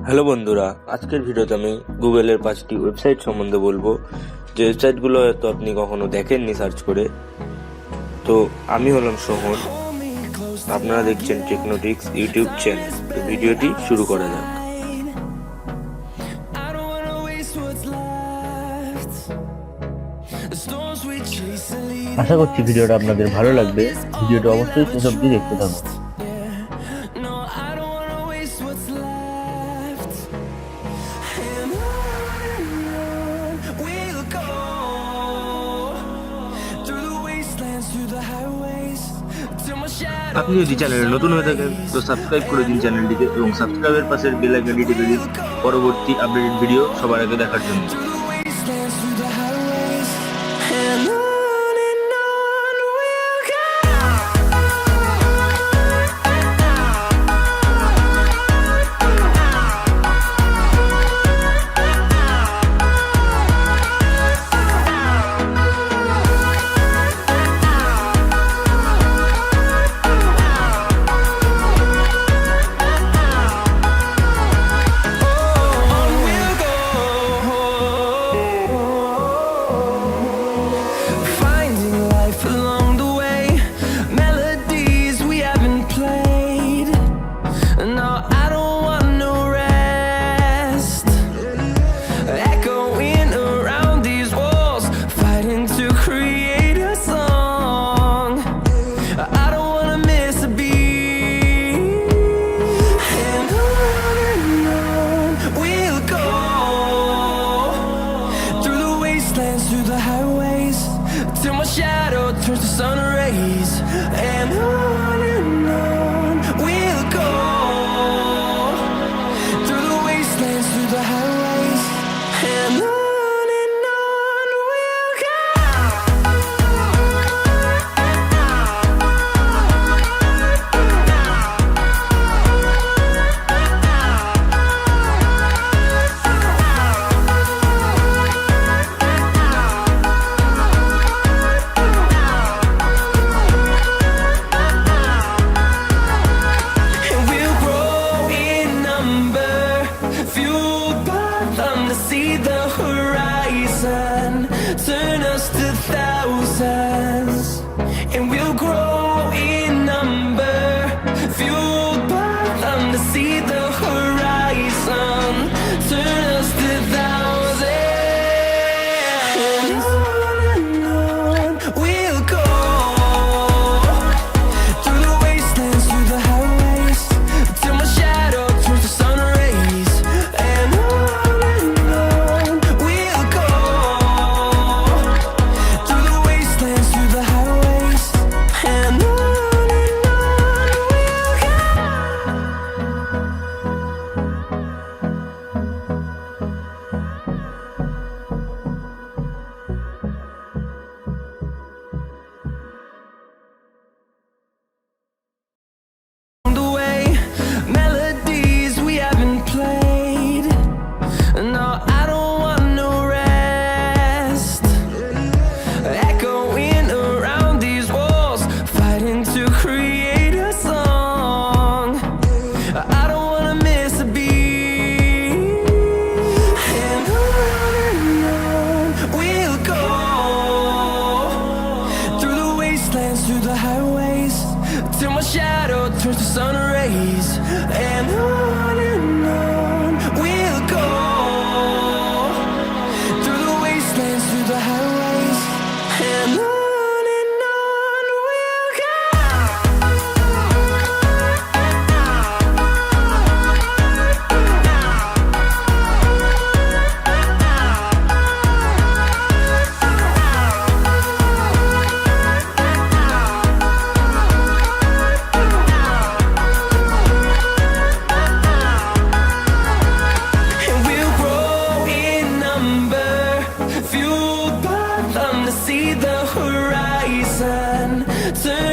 Hello বন্ধুরা, আজকের ভিডিওতে আমি গুগলের 5টি ওয়েবসাইট সম্বন্ধে বলবো, যে ওয়েবসাইটগুলো হয়তো আপনি কখনো দেখেননি সার্চ করে। তো আমি হলাম সোহন, আপনারা দেখছেন টেকনোটিক্স ইউটিউব চ্যানেল। তো ভিডিওটি শুরু করা যাক। আশা করছি ভিডিওটা আপনাদের ভালো লাগবে। ভিডিওটা অবশ্যই শেষ অবধি দেখতে থাকুন। আপনি যদি চ্যানেলে নতুন হয়ে থাকেন তো সাবস্ক্রাইব করে দিন চ্যানেলটিকে এবং সাবস্ক্রাইবের পাশের বেল আইকনটি টিপে দিন পরবর্তী আপডেটেড ভিডিও সবার আগে দেখার জন্য। Through the highways, till my shadow turns to sun rays, and on we'll go. Through the wastelands, through the highways, and on we'll go. See the horizon turn us to thousands, and we'll grow in number, fueled by them to see the horizon turn us to thousands. And on we'll go, through the wastelands, through the highways, till my shadow turns to sun rays, and through the highways, till my shadow turns to sun rays, and on we'll go. Through the wastelands, through the highways, and on we'll go. See the horizon turn